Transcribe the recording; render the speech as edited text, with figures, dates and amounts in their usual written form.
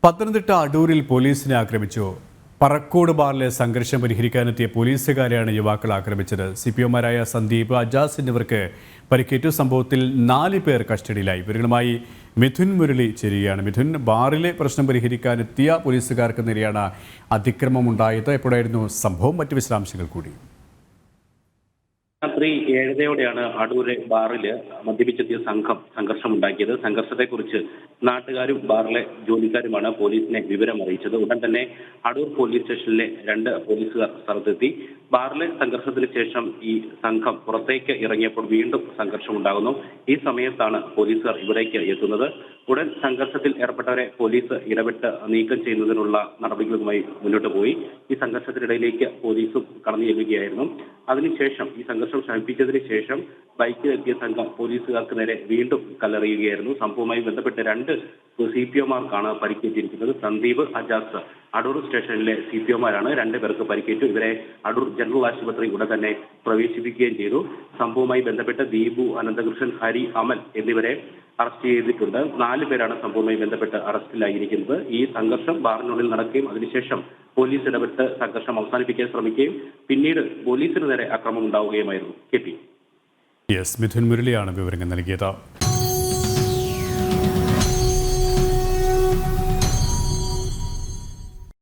പത്തനംതിട്ട അടൂരിൽ പോലീസിനെ ആക്രമിച്ചു. പറക്കോട് ബാറിലെ സംഘർഷം പരിഹരിക്കാനെത്തിയ പോലീസുകാരെയാണ് യുവാക്കൾ ആക്രമിച്ചത്. സിപിഒമാരായ സന്ദീപ്, അജാസ് എന്നിവർക്ക് പരിക്കേറ്റു. സംഭവത്തിൽ 4 പേർ കസ്റ്റഡിയിലായി. ഇവരുമായി മിഥുൻ മുരളി ചേരുകയാണ്. മിഥുൻ, ബാറിലെ പ്രശ്നം പരിഹരിക്കാനെത്തിയ പോലീസുകാർക്ക് നേരെയാണ് അതിക്രമമുണ്ടായത്. എപ്പോഴായിരുന്നു സംഭവം? മറ്റ് വിശദാംശങ്ങൾ കൂടി. രാത്രി 7:30യോടെയാണ് അടൂരെ ബാറിൽ മദ്യപിച്ചെത്തിയ സംഘർഷമുണ്ടാക്കിയത്. സംഘർഷത്തെക്കുറിച്ച് നാട്ടുകാരും ബാറിലെ ജോലിക്കാരുമാണ് പോലീസിനെ വിവരം അറിയിച്ചത്. ഉടൻ തന്നെ അടൂർ പോലീസ് സ്റ്റേഷനിലെ 2 പോലീസുകാർ സ്ഥലത്തെത്തി. ബാറിലെ സംഘർഷത്തിന് ശേഷം ഈ സംഘം പുറത്തേക്ക് ഇറങ്ങിയപ്പോൾ വീണ്ടും സംഘർഷമുണ്ടാകുന്നു. ഈ സമയത്താണ് പോലീസുകാർ ഇവിടേക്ക് എത്തുന്നത്. ഉടൻ സംഘർഷത്തിൽ ഏർപ്പെട്ടവരെ പോലീസ് ഇടപെട്ട് നീക്കം ചെയ്യുന്നതിനുള്ള നടപടികളുമായി മുന്നോട്ട് പോയി. ഈ സംഘർഷത്തിനിടയിലേക്ക് പോലീസും കടന്നു ചെല്ലുകയായിരുന്നു. അതിനുശേഷം ഈ സംഘർഷം ശമിപ്പിച്ചതിന് ശേഷം ബൈക്കിൽ എത്തിയ സംഘം പോലീസുകാർക്ക് നേരെ വീണ്ടും കല്ലെറിയുകയായിരുന്നു. സംഭവവുമായി ബന്ധപ്പെട്ട് 2 സിപിഒമാർക്കാണ് പരിക്കേറ്റിരിക്കുന്നത്. സന്ദീപ്, അജാസ് അടൂർ സ്റ്റേഷനിലെ സിപിഒമാരാണ്. 2 പേർക്ക് പരിക്കേറ്റു. ഇവരെ അടൂർ ജനറൽ ആശുപത്രി ഉടൻ തന്നെ പ്രവേശിപ്പിക്കുകയും ചെയ്തു. സംഭവവുമായി ബന്ധപ്പെട്ട് ദീപു, അനന്തകൃഷ്ണൻ, ഹരി, അമൽ എന്നിവരെ അറസ്റ്റ് ചെയ്തിട്ടുണ്ട്. 4 പേരാണ് സംഭവവുമായി ബന്ധപ്പെട്ട് അറസ്റ്റിലായിരിക്കുന്നത്. ഈ സംഘർഷം ബാറിനുള്ളിൽ നടക്കുകയും അതിനുശേഷം പോലീസ് ഇടപെട്ട് സംഘർഷം അവസാനിപ്പിക്കാൻ ശ്രമിക്കുകയും പിന്നീട് പോലീസിന് നേരെ അക്രമം ഉണ്ടാവുകയുമായിരുന്നു. കെ പി. മിഥുൻ മുരളിയാണ് വിവരങ്ങൾ നൽകിയത്.